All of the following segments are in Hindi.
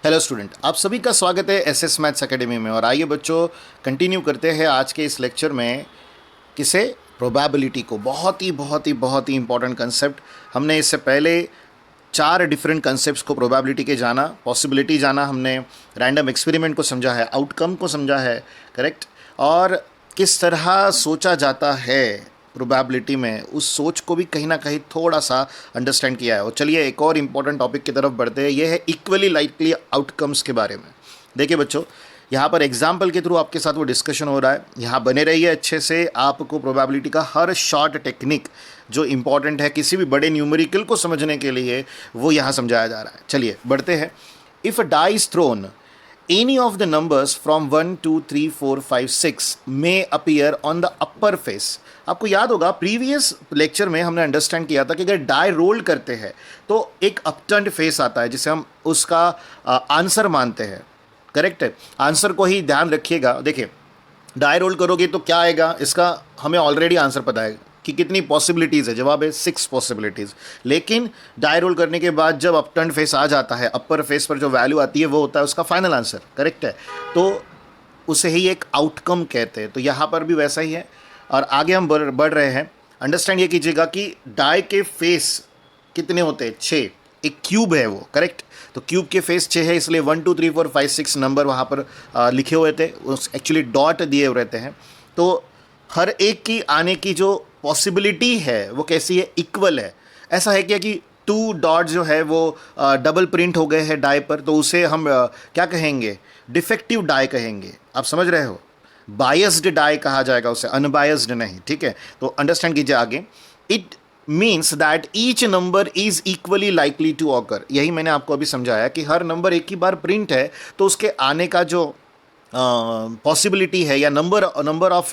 हेलो स्टूडेंट, आप सभी का स्वागत है एसएस मैथ्स एकेडमी में। और आइए बच्चों, कंटिन्यू करते हैं आज के इस लेक्चर में किसे प्रोबेबिलिटी को। बहुत ही इंपॉर्टेंट कंसेप्ट। हमने इससे पहले 4 डिफरेंट कंसेप्ट्स को प्रोबेबिलिटी के जाना, पॉसिबिलिटी जाना, हमने रैंडम एक्सपेरिमेंट को समझा है, आउटकम को समझा है, करेक्ट, और किस तरह सोचा जाता है प्रोबेबिलिटी में, उस सोच को भी कहीं ना कहीं थोड़ा सा अंडरस्टैंड किया है। और चलिए एक और इम्पॉर्टेंट टॉपिक की तरफ बढ़ते हैं, ये है इक्वली लाइकली आउटकम्स के बारे में। देखिए बच्चों, यहाँ पर एग्जाम्पल के थ्रू आपके साथ वो डिस्कशन हो रहा है। यहाँ बने रहिए अच्छे से। आपको प्रोबेबिलिटी का हर शॉर्ट टेक्निक जो इंपॉर्टेंट है किसी भी बड़े न्यूमेरिकल को समझने के लिए, वो यहाँ समझाया जा रहा है। चलिए बढ़ते हैं। If a die is thrown, any of the numbers from 1 2 3 4 5 6 may appear on the upper face। आपको याद होगा प्रीवियस लेक्चर में हमने अंडरस्टैंड किया था कि अगर डाई रोल करते हैं तो एक अपटर्न्ड फेस आता है जिसे हम उसका आंसर मानते हैं। करेक्ट है, आंसर को ही ध्यान रखिएगा। देखिए, डाई रोल करोगे तो क्या आएगा, इसका हमें ऑलरेडी आंसर पता है कि कितनी पॉसिबिलिटीज़ है। जवाब है 6 पॉसिबिलिटीज़। लेकिन डाई रोल करने के बाद जब अपटर्न फेस आ जाता है, अपर फेस पर जो वैल्यू आती है वो होता है उसका फाइनल आंसर। करेक्ट है, तो उसे ही एक आउटकम कहते हैं। तो यहाँ पर भी वैसा ही है। और आगे हम बढ़ रहे हैं। अंडरस्टैंड ये कीजिएगा कि डाई के फेस कितने होते हैं, 6। एक क्यूब है वो, करेक्ट। तो क्यूब के फेस 6 है, इसलिए 1 2 3 4 5 6 नंबर वहाँ पर लिखे हुए थे, उस एक्चुअली डॉट दिए हुए रहते हैं। तो हर एक की आने की जो पॉसिबिलिटी है वो कैसी है, इक्वल है। ऐसा है क्या कि 2 डॉट जो है वो डबल प्रिंट हो गए हैं डाई पर, तो उसे हम क्या कहेंगे, डिफेक्टिव डाई कहेंगे। आप समझ रहे हो, बायस्ड डाई कहा जाएगा उसे, अनबायस्ड नहीं। ठीक है, तो अंडरस्टैंड कीजिए आगे। It means that each number is equally likely to occur. यही मैंने आपको अभी समझाया कि हर नंबर एक ही बार प्रिंट है तो उसके आने का जो पॉसिबिलिटी है या नंबर ऑफ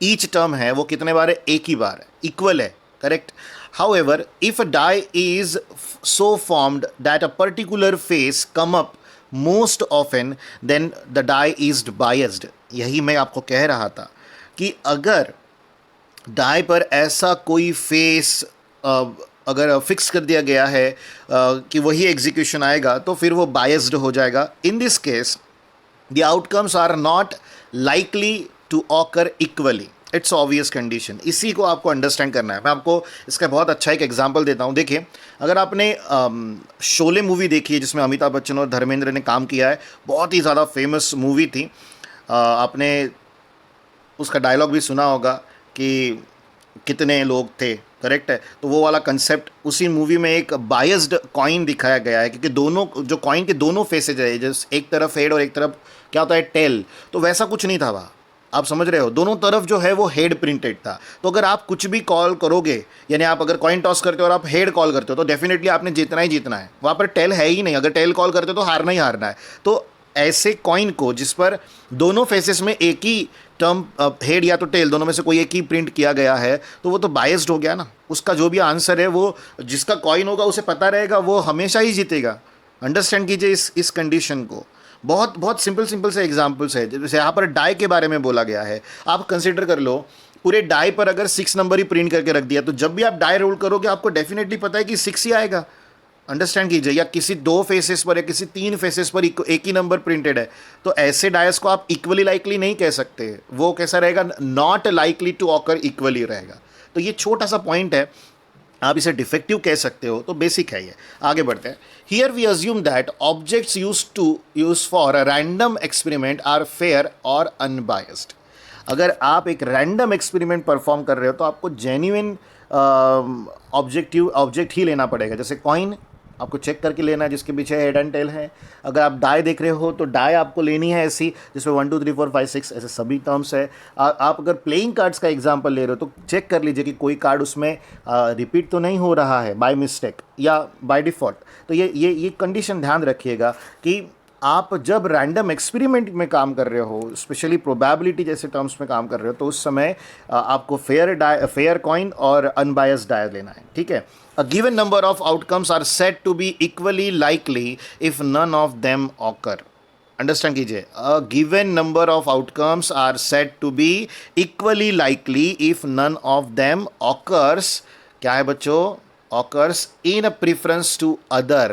ईच टर्म है वो कितने बार है, एक ही बार है, इक्वल है। Correct. However if a die is so formed that a particular face come up most often, then the die is biased. यही मैं आपको कह रहा था कि अगर डाई पर ऐसा कोई फेस अगर फिक्स कर दिया गया है कि वही एग्जीक्यूशन आएगा तो फिर वो बायस्ड हो जाएगा। In this case the outcomes are not likely to occur equally। It's obvious condition. इसी को आपको अंडरस्टैंड करना है। मैं आपको इसका बहुत अच्छा एक एग्जांपल देता हूँ। देखिए, अगर आपने शोले मूवी देखी है जिसमें अमिताभ बच्चन और धर्मेंद्र ने काम किया है, बहुत ही ज़्यादा फेमस मूवी थी। आपने उसका डायलॉग भी सुना होगा कि कितने लोग थे। करेक्ट है, तो वो वाला कंसेप्ट उसी मूवी में एक बायस्ड कॉइन दिखाया गया है, क्योंकि दोनों जो कॉइन के दोनों फेसेज है, जैसे एक तरफ हेड और एक तरफ क्या होता है, टेल। तो वैसा कुछ नहीं था वहाँ। आप समझ रहे हो, दोनों तरफ जो है वो हेड प्रिंटेड था। तो अगर आप कुछ भी कॉल करोगे, यानी आप अगर कॉइन टॉस करते हो और आप हेड कॉल करते हो तो डेफिनेटली आपने जीतना ही जीतना है। वहाँ पर टेल है ही नहीं। अगर टेल कॉल करते हो तो हारना ही हारना है। तो ऐसे कॉइन को जिस पर दोनों फेसेस में एक ही टर्म, हेड या तो टेल, दोनों में से कोई एक ही प्रिंट किया गया है, तो वो तो बायस्ड हो गया ना। उसका जो भी आंसर है वो जिसका कॉइन होगा उसे पता रहेगा, वो हमेशा ही जीतेगा। अंडरस्टैंड कीजिए इस कंडीशन को। बहुत बहुत सिंपल से एग्जांपल्स है। जैसे यहाँ पर डाई के बारे में बोला गया है, आप कंसिडर कर लो पूरे डाई पर अगर 6 नंबर ही प्रिंट करके रख दिया तो जब भी आप डाई रोल करोगे आपको डेफिनेटली पता है कि 6 ही आएगा। अंडरस्टैंड कीजिए, या किसी 2 फेसेस पर या किसी 3 फेसेस पर एक ही नंबर प्रिंटेड है, तो ऐसे डायस को आप इक्वली लाइकली नहीं कह सकते। वो कैसा रहेगा, not likely to occur equally रहेगा। तो ये छोटा सा पॉइंट है, आप इसे डिफेक्टिव कह सकते हो। तो बेसिक है ये। आगे बढ़ते हैं। Here we assume that objects use for a random experiment are fair और अनबायस्ड। अगर आप एक रैंडम एक्सपेरिमेंट परफॉर्म कर रहे हो तो आपको जेन्युइन ऑब्जेक्ट ही लेना पड़ेगा। जैसे कॉइन आपको चेक करके लेना है जिसके पीछे हेड एंड टेल है। अगर आप डाई देख रहे हो तो डाई आपको लेनी है ऐसी जिसमें 1 2 3 4 5 6 ऐसे सभी टर्म्स है। आप अगर प्लेइंग कार्ड्स का एग्जांपल ले रहे हो तो चेक कर लीजिए कि कोई कार्ड उसमें रिपीट तो नहीं हो रहा है बाय मिस्टेक या बाय डिफ़ॉल्ट। तो ये कंडीशन ध्यान रखिएगा कि आप जब रैंडम एक्सपेरिमेंट में काम कर रहे हो, स्पेशली प्रोबेबिलिटी जैसे टर्म्स में काम कर रहे हो, तो उस समय आपको फेयर कॉइन और अनबायस्ड डाई लेना है। ठीक है। A given number of outcomes are said to be equally likely if none of them occur। Understand कीजिए, a given number of outcomes are said to be equally likely if none of them occurs। क्या है बच्चों, occurs in a preference to other।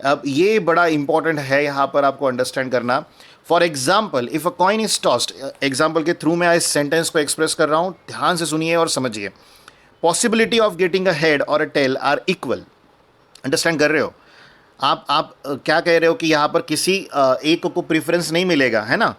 अब ये बड़ा इंपॉर्टेंट है यहाँ पर आपको अंडरस्टैंड करना। For example, if a coin is tossed, example के थ्रू मैं इस सेंटेंस को एक्सप्रेस कर रहा हूँ, ध्यान से सुनिए और समझिए। Possibility of getting a head और अ टेल आर इक्वल। अंडरस्टैंड कर रहे हो? आप क्या कह रहे हो कि यहाँ पर किसी एक को प्रेफरेंस नहीं मिलेगा, है ना?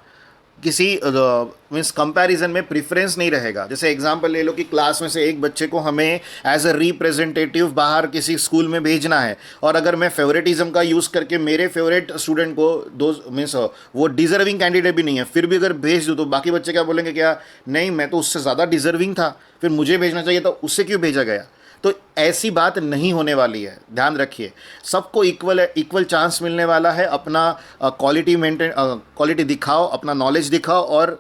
किसी मीन्स कंपैरिजन में प्रेफरेंस नहीं रहेगा। जैसे एग्जांपल ले लो कि क्लास में से एक बच्चे को हमें एज अ रिप्रेजेंटेटिव बाहर किसी स्कूल में भेजना है, और अगर मैं फेवरेटिज्म का यूज़ करके मेरे फेवरेट स्टूडेंट को दो मीन्स वो डिजर्विंग कैंडिडेट भी नहीं है, फिर भी अगर भेज दूँ तो बाकी बच्चे क्या बोलेंगे, क्या नहीं मैं तो उससे ज़्यादा डिजर्विंग था, फिर मुझे भेजना चाहिए तो उससे क्यों भेजा गया? तो ऐसी बात नहीं होने वाली है, ध्यान रखिए। सबको इक्वल चांस मिलने वाला है। अपना क्वालिटी दिखाओ, अपना नॉलेज दिखाओ और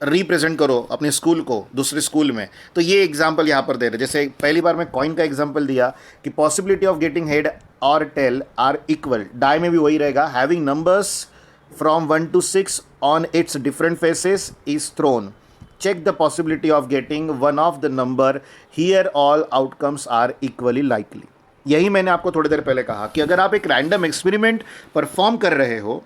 रिप्रेजेंट करो अपने स्कूल को दूसरे स्कूल में। तो ये एग्जांपल यहाँ पर दे रहे, जैसे पहली बार मैं कॉइन का एग्जांपल दिया कि पॉसिबिलिटी ऑफ गेटिंग हेड और टेल आर इक्वल। डाई में भी वही रहेगा, having numbers from 1 to 6 on it's different phases is throne, check the possibility of getting one of the number, here all outcomes are equally likely। यही मैंने आपको थोड़ी देर पहले कहा कि अगर आप एक रैंडम एक्सपेरिमेंट परफॉर्म कर रहे हो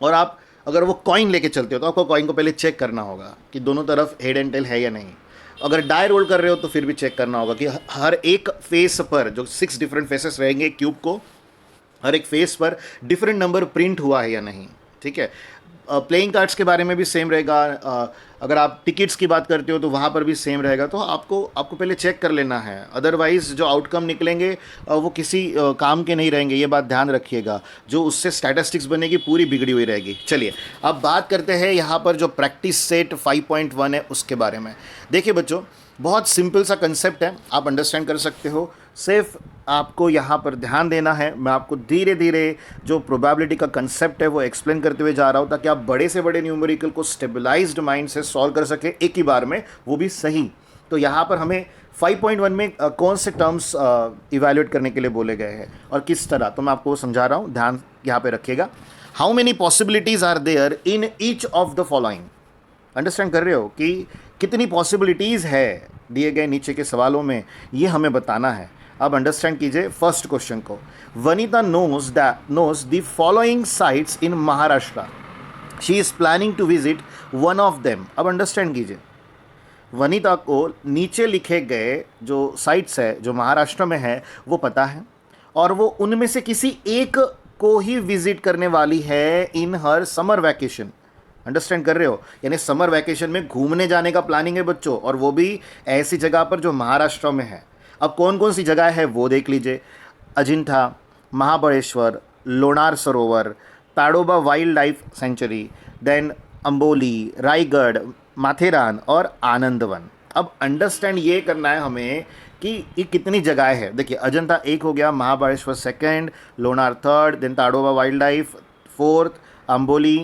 और आप अगर वो कॉइन लेके चलते हो तो आपको कॉइन को पहले चेक करना होगा कि दोनों तरफ हेड एंड टेल है या नहीं। अगर डाई रोल कर रहे हो तो फिर भी चेक करना होगा कि हर एक फेस पर, जो 6 डिफरेंट फेसेस रहेंगे क्यूब को, हर एक फेस पर डिफरेंट नंबर प्रिंट हुआ है या नहीं। ठीक है। प्लेइंग कार्ड्स के बारे में भी सेम रहेगा। अगर आप टिकट्स की बात करते हो तो वहाँ पर भी सेम रहेगा। तो आपको पहले चेक कर लेना है, अदरवाइज़ जो आउटकम निकलेंगे वो किसी काम के नहीं रहेंगे। ये बात ध्यान रखिएगा, जो उससे स्टैटिस्टिक्स बनेगी पूरी बिगड़ी हुई रहेगी। चलिए अब बात करते हैं यहाँ पर जो प्रैक्टिस सेट 5.1 है उसके बारे में। देखिए बच्चों, बहुत सिंपल सा कंसेप्ट है, आप अंडरस्टैंड कर सकते हो। सिर्फ आपको यहाँ पर ध्यान देना है। मैं आपको धीरे धीरे जो प्रोबेबिलिटी का कंसेप्ट है वो एक्सप्लेन करते हुए जा रहा हूँ, ताकि आप बड़े से बड़े न्यूमेरिकल को स्टेबलाइज्ड माइंड से सॉल्व कर सके एक ही बार में, वो भी सही। तो यहाँ पर हमें 5.1 में कौन से टर्म्स इवैल्यूएट करने के लिए बोले गए हैं और किस तरह, तो मैं आपको समझा रहा हूँ, ध्यान यहाँ पे रखिएगा। How many possibilities are there in each of the following. Understand कर रहे हो कि कितनी पॉसिबिलिटीज़ है दिए गए नीचे के सवालों में, ये हमें बताना है। अब अंडरस्टैंड कीजिए फर्स्ट क्वेश्चन को। Vanita knows the following sites in Maharashtra, she is planning to visit one of them. अब अंडरस्टैंड कीजिए, वनीता को नीचे लिखे गए जो साइट्स है जो महाराष्ट्र में है वो पता है, और वो उनमें से किसी एक को ही विजिट करने वाली है इन हर समर वैकेशन। अंडरस्टैंड कर रहे हो? यानी समर वैकेशन में घूमने जाने का प्लानिंग है बच्चों, और वो भी ऐसी जगह पर जो महाराष्ट्र में है। अब कौन कौन सी जगह है वो देख लीजिए। Ajanta, Mahabaleshwar, Lonar Sarovar, Tadoba wild life sanctuary, then Amboli, Raigad, Matheran और आनंदवन। अब अंडरस्टैंड ये करना है हमें कि ये कितनी जगह है। देखिए, अजंता एक हो गया, Mahabaleshwar second, Lonar third, then Tadoba wild life fourth, Amboli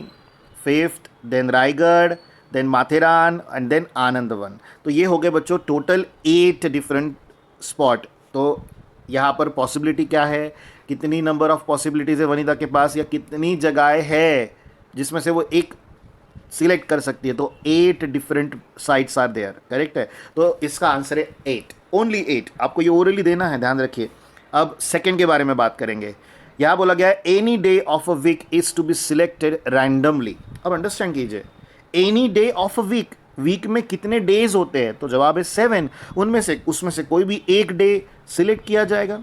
fifth, then Raigad, then Matheran and then Anandwan. तो ये हो गए बच्चों टोटल 8 डिफरेंट स्पॉट। तो यहाँ पर पॉसिबिलिटी क्या है, कितनी नंबर ऑफ पॉसिबिलिटीज़ है वनीता के पास, या कितनी जगह है जिसमें से वो एक सिलेक्ट कर सकती है। तो 8 different sites are there, correct है। तो इसका आंसर है 8, ओनली 8। आपको ये ओरली देना है, ध्यान रखिए। अब सेकेंड के बारे में बात करेंगे। यहाँ बोला गया है any day of a week is to be selected randomly. अब अंडरस्टैंड कीजिए, any day of a week, week में कितने डेज होते हैं, तो जवाब है 7। उसमें से कोई भी एक डे सिलेक्ट किया जाएगा,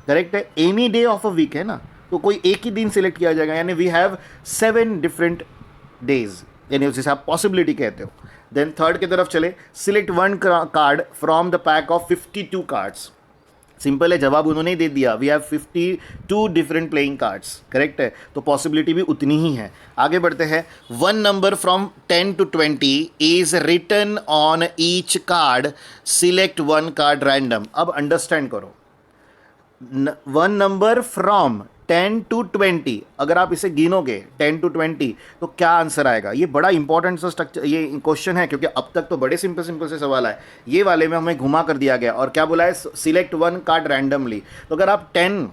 करेक्ट है। Any day of a week है ना, तो कोई एक ही दिन सिलेक्ट किया जाएगा, यानी वी हैव 7 डिफरेंट डेज, यानी जिसे आप पॉसिबिलिटी कहते हो। देन थर्ड की तरफ चले, select one card from the pack of 52 cards. Simple है, जवाब उन्होंने ही दे दिया, we have 52 different playing cards, correct है। तो पॉसिबिलिटी भी उतनी ही है। आगे बढ़ते हैं। One number from 10 to 20 is written on each card, select one card random. अब अंडरस्टैंड करो, वन नंबर फ्रॉम 10 to 20, अगर आप इसे गिनोगे 10 to 20 तो क्या आंसर आएगा। ये बड़ा इंपॉर्टेंट सा स्ट्रक्चर, ये क्वेश्चन है, क्योंकि अब तक तो बड़े सिंपल से सवाल है, ये वाले में हमें घुमा कर दिया गया। और क्या बोला है, सिलेक्ट वन कार्ड रैंडमली। तो अगर आप 10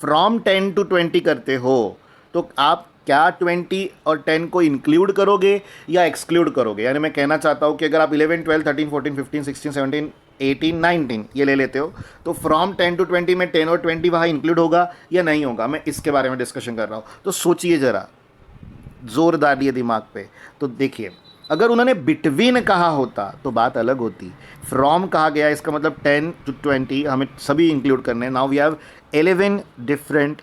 फ्रॉम 10 to 20 करते हो तो आप क्या 20 और 10 को इंक्लूड करोगे या एक्सक्लूड करोगे। यानी मैं कहना चाहता हूँ कि अगर आप 11, 12, 13, 14, 15, 16, 17 18 19 ये ले लेते हो, तो फ्रॉम 10 to 20 में 10 और 20 वहाँ इंक्लूड होगा या नहीं होगा, मैं इसके बारे में डिस्कशन कर रहा हूँ। तो सोचिए ज़रा, जोर डालिए दिमाग पे। तो देखिए, अगर उन्होंने बिटवीन कहा होता तो बात अलग होती। फ्रॉम कहा गया, इसका मतलब 10 to 20 हमें सभी इंक्लूड करने हैं। Now we have 11 different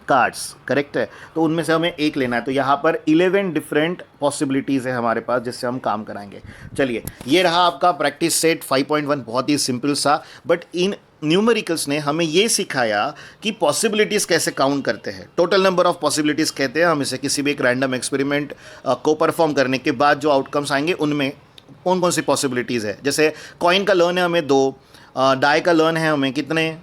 cards, correct है, तो उनमें से हमें एक लेना है। तो यहाँ पर 11 डिफरेंट पॉसिबिलिटीज़ है हमारे पास जिससे हम काम कराएंगे। चलिए, ये रहा आपका प्रैक्टिस सेट 5.1, बहुत ही सिंपल सा, बट इन न्यूमेरिकल्स ने हमें ये सिखाया कि पॉसिबिलिटीज़ कैसे काउंट करते हैं। टोटल नंबर ऑफ पॉसिबिलिटीज़ कहते हैं हम इसे, किसी भी एक रैंडम एक्सपेरिमेंट को परफॉर्म करने के बाद जो आउटकम्स आएंगे उनमें कौन कौन सी पॉसिबिलिटीज़ है। जैसे कॉइन का लर्न है हमें 2, डाई का लर्न है हमें कितने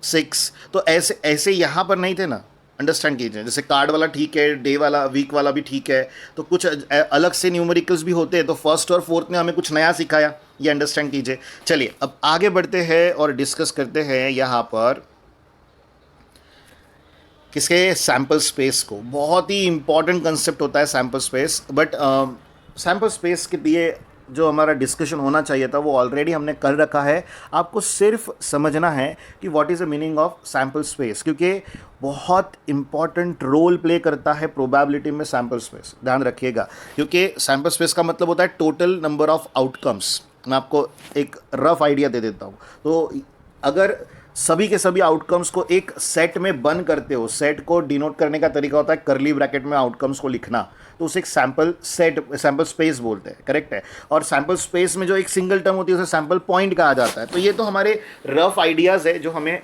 6, तो ऐसे ऐसे यहाँ पर नहीं थे ना, अंडरस्टैंड कीजिए। जैसे कार्ड वाला ठीक है, डे वाला, वीक वाला भी ठीक है, तो कुछ अलग से न्यूमेरिकल्स भी होते हैं। तो फर्स्ट और फोर्थ ने हमें कुछ नया सिखाया, ये अंडरस्टैंड कीजिए। चलिए अब आगे बढ़ते हैं और डिस्कस करते हैं यहाँ पर किसके, सैम्पल स्पेस को। बहुत ही इंपॉर्टेंट कंसेप्ट होता है sample space, but sample space के लिए जो हमारा डिस्कशन होना चाहिए था वो ऑलरेडी हमने कर रखा है। आपको सिर्फ समझना है कि what is the meaning of sample space, क्योंकि बहुत इंपॉर्टेंट रोल प्ले करता है प्रोबेबिलिटी में सैम्पल स्पेस, ध्यान रखिएगा। क्योंकि सैम्पल स्पेस का मतलब होता है टोटल नंबर ऑफ आउटकम्स। मैं आपको एक रफ आइडिया दे देता हूँ। तो अगर सभी के सभी आउटकम्स को एक सेट में बंद करते हो, सेट को डिनोट करने का तरीका होता है करली ब्रैकेट में आउटकम्स को लिखना, तो उसे एक सैम्पल सेट, सैम्पल स्पेस बोलते हैं, करेक्ट है। और सैम्पल स्पेस में जो एक सिंगल टर्म होती है उसे सैम्पल पॉइंट कहा जाता है। तो ये तो हमारे रफ आइडियाज़ है जो हमें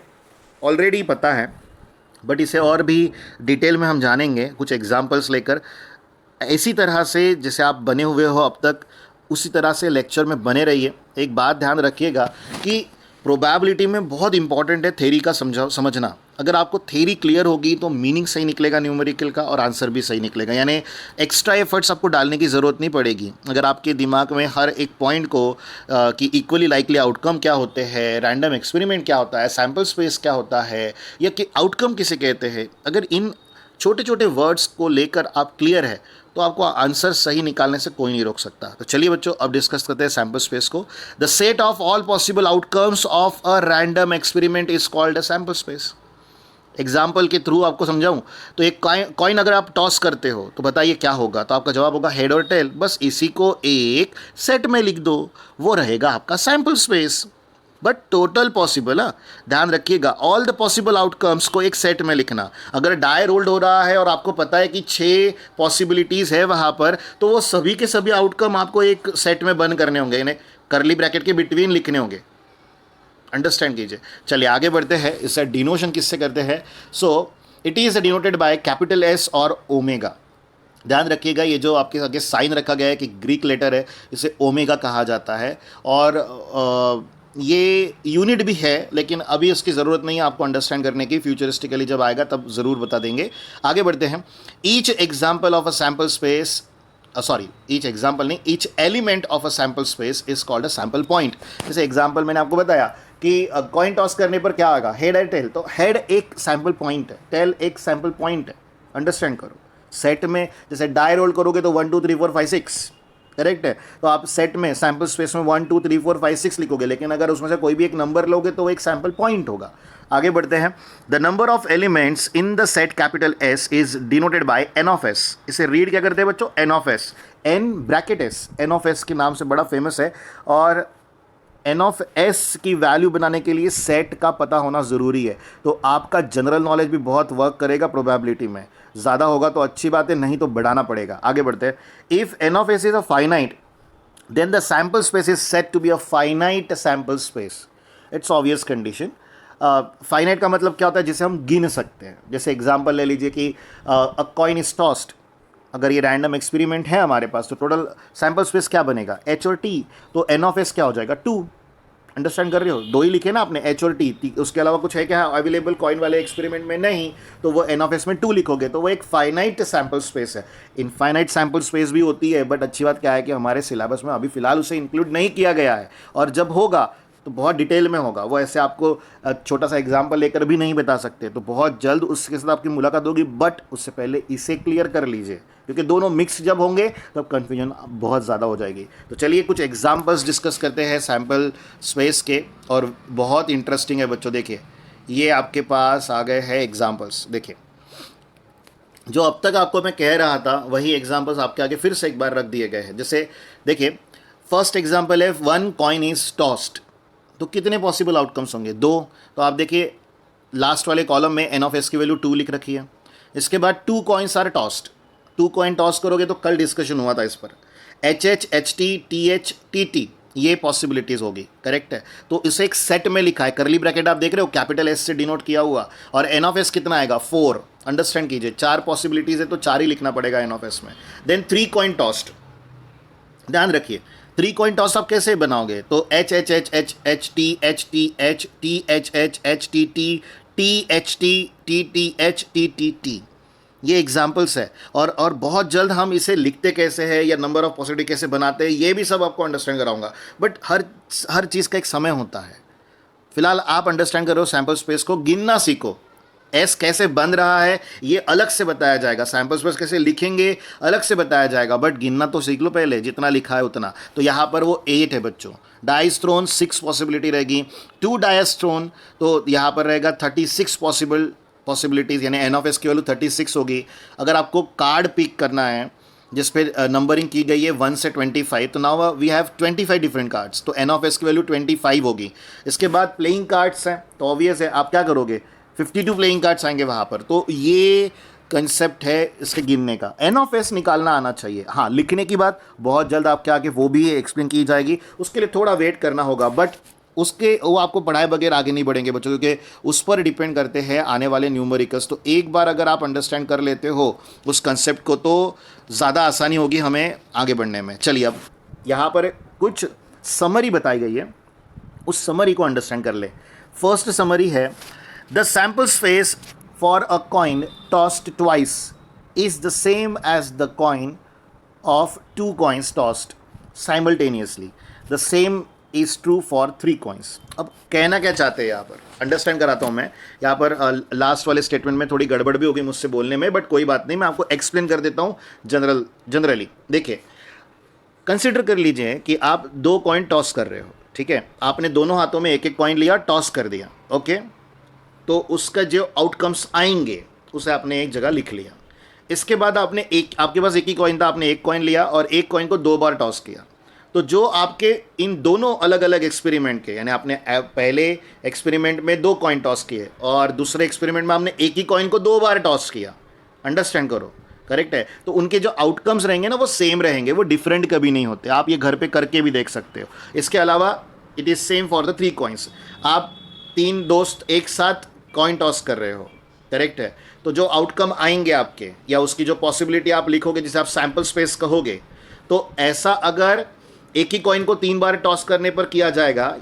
ऑलरेडी पता है, बट इसे और भी डिटेल में हम जानेंगे कुछ एग्जाम्पल्स लेकर। इसी तरह से जैसे आप बने हुए हो अब तक, उसी तरह से लेक्चर में बने रहिए। एक बात ध्यान रखिएगा कि प्रोबेबिलिटी में बहुत इंपॉर्टेंट है थ्योरी का समझना। अगर आपको थ्योरी क्लियर होगी तो मीनिंग सही निकलेगा न्यूमेरिकल का, और आंसर भी सही निकलेगा। यानी एक्स्ट्रा एफर्ट्स आपको डालने की ज़रूरत नहीं पड़ेगी। अगर आपके दिमाग में हर एक पॉइंट को कि इक्वली लाइकली आउटकम क्या होते हैं, रैंडम एक्सपेरिमेंट क्या होता है, सैम्पल स्पेस क्या होता है, या कि आउटकम किसे कहते हैं, अगर इन छोटे छोटे वर्ड्स को लेकर आप क्लियर है तो आपको आंसर सही निकालने से कोई नहीं रोक सकता। तो चलिए बच्चों, अब डिस्कस करते हैं सैम्पल स्पेस को। The set of all possible outcomes of a random experiment is called a sample space. Example के थ्रू आपको समझाऊं तो एक कॉइन अगर आप टॉस करते हो तो बताइए क्या होगा, तो आपका जवाब होगा हेड और टेल। बस इसी को एक सेट में लिख दो, वो रहेगा आपका sample space. But total possible, ध्यान रखिएगा, ऑल द पॉसिबल आउटकम्स को एक सेट में लिखना। अगर डाई रोल्ड हो रहा है और आपको पता है कि 6 पॉसिबिलिटीज़ है वहाँ पर, तो वो सभी के सभी आउटकम आपको एक सेट में बंद करने होंगे, यानी करली ब्रैकेट के बिटवीन लिखने होंगे। अंडरस्टैंड कीजिए। चलिए आगे बढ़ते हैं। इससे डिनोशन किससे करते हैं? So it is denoted by capital S और ओमेगा। ध्यान रखिएगा, ये जो आपके आगे साइन रखा गया है कि ग्रीक लेटर है, इसे ओमेगा कहा जाता है। और ये यूनिट भी है, लेकिन अभी उसकी ज़रूरत नहीं है आपको अंडरस्टैंड करने की। फ्यूचरिस्टिकली जब आएगा तब ज़रूर बता देंगे। आगे बढ़ते हैं। Each example of a sample space, each example नहीं, each element of a sample space is called a sample point. जैसे एग्जाम्पल मैंने आपको बताया कि कॉइन टॉस करने पर क्या आएगा, हेड है टेल, तो हेड एक सैम्पल पॉइंट है, टेल एक सैम्पल पॉइंट है। अंडरस्टैंड करो। सेट में जैसे डाई रोल करोगे तो 1 2 3 4 5 6, करेक्ट है, तो आप सेट में सैम्पल स्पेस में 1 2 3 4 5 6 लिखोगे, लेकिन अगर उसमें से कोई भी एक नंबर लोगे तो वो एक सैम्पल पॉइंट होगा। आगे बढ़ते हैं। The number of elements in the set capital S is denoted by n of S. इसे रीड क्या करते हैं बच्चों? N of S, n bracket S, n of S के नाम से बड़ा फेमस है। और एन ऑफ एस की वैल्यू बनाने के लिए सेट का पता होना ज़रूरी है। तो आपका जनरल नॉलेज भी बहुत वर्क करेगा प्रोबेबिलिटी में। ज़्यादा होगा तो अच्छी बात है, नहीं तो बढ़ाना पड़ेगा। आगे बढ़ते हैं। If n of S is a finite then the sample space is set to be a finite sample space. It's obvious condition. Finite का मतलब क्या होता है? जिसे हम गिन सकते हैं। जैसे एग्जाम्पल ले लीजिए कि अ कॉइन इज टॉस्ड। अगर ये रैंडम एक्सपेरिमेंट है हमारे पास तो टोटल सैम्पल स्पेस क्या बनेगा? एच और टी। तो एन ऑफ एस क्या हो जाएगा? 2। अंडरस्टैंड कर रहे हो? 2 ही लिखे ना आपने, एच और टी, उसके अलावा कुछ है क्या अवेलेबल कॉइन वाले एक्सपेरिमेंट में? नहीं। तो वो एन ऑफ एस में 2 लिखोगे, तो वो एक फाइनाइट सैम्पल स्पेस है। इनफाइनाइट सैम्पल स्पेस भी होती है, बट अच्छी बात क्या है कि हमारे सिलेबस में अभी फिलहाल उसे इंक्लूड नहीं किया गया है, और जब होगा तो बहुत डिटेल में होगा, वो ऐसे आपको छोटा सा एग्जाम्पल लेकर भी नहीं बता सकते, तो बहुत जल्द उसके साथ आपकी मुलाकात होगी, बट उससे पहले इसे क्लियर कर लीजिए, क्योंकि दोनों मिक्स जब होंगे तब कन्फ्यूजन बहुत ज़्यादा हो जाएगी। तो चलिए कुछ एग्जाम्पल्स डिस्कस करते हैं सैम्पल स्पेस के, और बहुत इंटरेस्टिंग है बच्चों। देखिए ये आपके पास आ गए हैं एग्जाम्पल्स। देखिए जो अब तक आपको मैं कह रहा था वही एग्जाम्पल्स आपके आगे फिर से एक बार रख दिए गए हैं। जैसे देखिए फर्स्ट एग्जाम्पल है 1 कॉइन इज टॉस्ड, तो कितने पॉसिबल आउटकम्स होंगे? 2। तो आप देखिए लास्ट वाले कॉलम में एन ऑफ एस की वैल्यू 2 लिख रखी है। इसके बाद 2 coins are tossed, 2 coin toss करोगे, तो कल डिस्कशन हुआ था इस पर, H H H T T H T T, ये पॉसिबिलिटीज़ होगी, करेक्ट है। तो इसे एक सेट में लिखा है, करली ब्रैकेट आप देख रहे हो कैपिटल एस से डिनोट किया हुआ, और एन ऑफ एस कितना आएगा? 4। अंडरस्टैंड कीजिए 4 पॉसिबिलिटीज़ है तो 4 ही लिखना पड़ेगा एन ऑफ एस में। देन 3 कॉइन टॉस्ड, ध्यान रखिए 3 कॉइन टॉस आप कैसे बनाओगे? तो H H H H H T H T H T H H H T T T H T H T, ये एग्जाम्पल्स है। और बहुत जल्द हम इसे लिखते कैसे हैं या नंबर ऑफ पॉसिबिलिटी कैसे बनाते हैं ये भी सब आपको अंडरस्टैंड कराऊंगा, बट हर चीज़ का एक समय होता है। फिलहाल आप अंडरस्टैंड करो सैम्पल स्पेस को, गिनना सीखो। एस कैसे बन रहा है ये अलग से बताया जाएगा, सैम्पल स्पेस कैसे लिखेंगे अलग से बताया जाएगा, बट गिनना तो सीख लो पहले, जितना लिखा है उतना। तो यहाँ पर वो 8 है बच्चों। डाइस थ्रोन 6 पॉसिबिलिटी रहेगी, 2 डाइस थ्रोन, तो यहाँ पर रहेगा 36 पॉसिबिलिटीज़, यानी एन ऑफ एस की वैल्यू 36 होगी। अगर आपको कार्ड पिक करना है जिस पे नंबरिंग की गई है 1 से 25, तो now we have 25 different cards, तो एन ऑफ एस की वैल्यू 25 होगी। इसके बाद प्लेइंग कार्ड्स हैं, तो ऑब्वियस है आप क्या करोगे, 52 प्लेइंग कार्ड्स आएंगे वहाँ पर। तो ये कंसेप्ट है इसके गिनने का, एन ऑफ एस निकालना आना चाहिए। हाँ, लिखने की बात बहुत जल्द आपके आगे वो भी एक्सप्लेन की जाएगी, उसके लिए थोड़ा वेट करना होगा, बट वो आपको पढ़ाए बगैर आगे नहीं बढ़ेंगे बच्चों, क्योंकि उस पर डिपेंड करते हैं आने वाले न्यूमेरिकल्स। तो एक बार अगर आप अंडरस्टैंड कर लेते हो उस कंसेप्ट को, तो ज़्यादा आसानी होगी हमें आगे बढ़ने में। चलिए अब यहाँ पर कुछ समरी बताई गई है, उस समरी को अंडरस्टैंड कर ले। फर्स्ट समरी है, the sample space for a coin tossed twice is the same as the coin of 2 coins tossed simultaneously, the same is true for 3 coins. अब कहना क्या चाहते हैं यहाँ पर, अंडरस्टैंड कराता हूँ मैं। यहाँ पर लास्ट वाले स्टेटमेंट में थोड़ी गड़बड़ भी होगी मुझसे बोलने में, बट कोई बात नहीं, मैं आपको एक्सप्लेन कर देता हूँ जनरली। देखिए कंसिडर कर लीजिए कि आप 2 कॉइन टॉस कर रहे हो, ठीक है, आपने दोनों हाथों में एक एक कॉइन लिया, टॉस कर दिया, ओके। तो उसका जो आउटकम्स आएंगे उसे आपने एक जगह लिख लिया। इसके बाद आपके पास एक ही कॉइन था, आपने एक कॉइन लिया और एक कॉइन को 2 बार टॉस किया। तो जो आपके इन दोनों अलग अलग एक्सपेरिमेंट के, यानी आपने पहले एक्सपेरिमेंट में 2 कॉइन टॉस किए और दूसरे एक्सपेरिमेंट में आपने एक ही कॉइन को 2 बार टॉस किया, अंडरस्टैंड करो, करेक्ट है। तो उनके जो आउटकम्स रहेंगे ना वो सेम रहेंगे, वो डिफरेंट कभी नहीं होते। आप ये घर पे करके भी देख सकते हो। इसके अलावा it is same for the 3 coins. आप 3 दोस्त एक साथ कॉइन टॉस कर रहे हो, करेक्ट है, तो जो आउटकम आएंगे आपके, या उसकी जो पॉसिबिलिटी आप लिखोगे जिसे आप सैम्पल स्पेस कहोगे, तो ऐसा अगर एक ही कॉइन को 3 बार टॉस करने पर किया जाएगा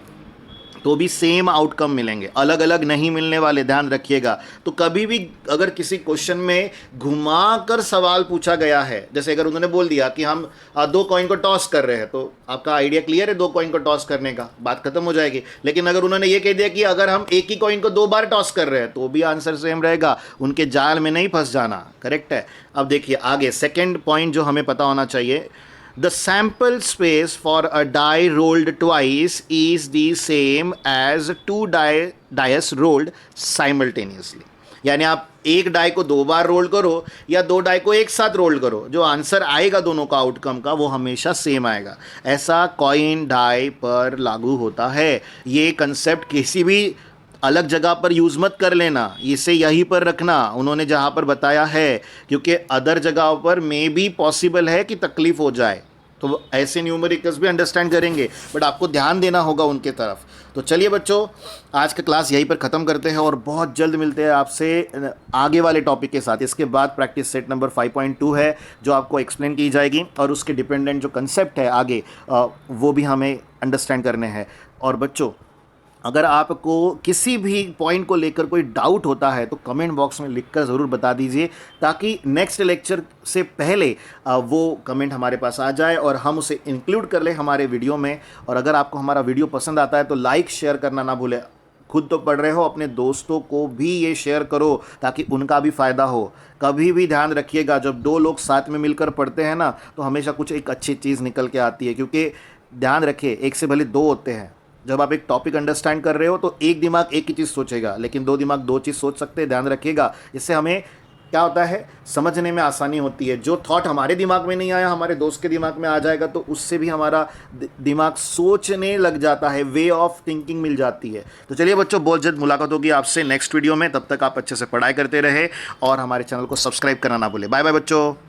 तो भी सेम आउटकम मिलेंगे, अलग अलग नहीं मिलने वाले, ध्यान रखिएगा। तो कभी भी अगर किसी क्वेश्चन में घुमाकर सवाल पूछा गया है, जैसे अगर उन्होंने बोल दिया कि हम 2 कॉइन को टॉस कर रहे हैं, तो आपका आइडिया क्लियर है 2 कॉइन को टॉस करने का, बात खत्म हो जाएगी। लेकिन अगर उन्होंने ये कह दिया कि अगर हम एक ही कॉइन को 2 बार टॉस कर रहे हैं, तो भी आंसर सेम रहेगा, उनके जाल में नहीं फंस जाना, करेक्ट है। अब देखिए आगे सेकेंड पॉइंट जो हमें पता होना चाहिए, the sample space for a die rolled twice is the same as 2 dice rolled simultaneously। यानी आप एक डाई को 2 बार रोल करो या 2 डाई को एक साथ रोल करो, जो आंसर आएगा दोनों का आउटकम का वो हमेशा सेम आएगा। ऐसा कॉइन डाई पर लागू होता है। ये कंसेप्ट किसी भी अलग जगह पर यूज़ मत कर लेना, इसे यहीं पर रखना उन्होंने जहाँ पर बताया है, क्योंकि अदर जगहों पर मे भी पॉसिबल है कि तकलीफ़ हो जाए, तो ऐसे न्यूमेरिकल्स भी अंडरस्टैंड करेंगे, बट आपको ध्यान देना होगा उनके तरफ। तो चलिए बच्चों, आज का क्लास यहीं पर ख़त्म करते हैं और बहुत जल्द मिलते हैं आपसे आगे वाले टॉपिक के साथ। इसके बाद प्रैक्टिस सेट नंबर 5.2 है जो आपको एक्सप्लेन की जाएगी, और उसके डिपेंडेंट जो कंसेप्ट है आगे वो भी हमें अंडरस्टैंड करने हैं। और बच्चों अगर आपको किसी भी पॉइंट को लेकर कोई डाउट होता है तो कमेंट बॉक्स में लिखकर ज़रूर बता दीजिए, ताकि नेक्स्ट लेक्चर से पहले वो कमेंट हमारे पास आ जाए और हम उसे इंक्लूड कर लें हमारे वीडियो में। और अगर आपको हमारा वीडियो पसंद आता है तो लाइक शेयर करना ना भूलें। खुद तो पढ़ रहे हो, अपने दोस्तों को भी ये शेयर करो ताकि उनका भी फ़ायदा हो। कभी भी ध्यान रखिएगा, जब दो लोग साथ में मिलकर पढ़ते हैं ना तो हमेशा कुछ एक अच्छी चीज़ निकल के आती है। क्योंकि ध्यान रखिए, एक से भले दो होते हैं। जब आप एक टॉपिक अंडरस्टैंड कर रहे हो तो एक दिमाग एक ही चीज़ सोचेगा, लेकिन दो दिमाग दो चीज़ सोच सकते हैं। ध्यान रखिएगा, इससे हमें क्या होता है, समझने में आसानी होती है। जो थॉट हमारे दिमाग में नहीं आया हमारे दोस्त के दिमाग में आ जाएगा, तो उससे भी हमारा दिमाग सोचने लग जाता है, वे ऑफ थिंकिंग मिल जाती है। तो चलिए बच्चों, बहुत जल्द मुलाकात होगी आपसे नेक्स्ट वीडियो में। तब तक आप अच्छे से पढ़ाई करते रहे और हमारे चैनल को सब्सक्राइब करना ना भूलें। बाय बाय बच्चों।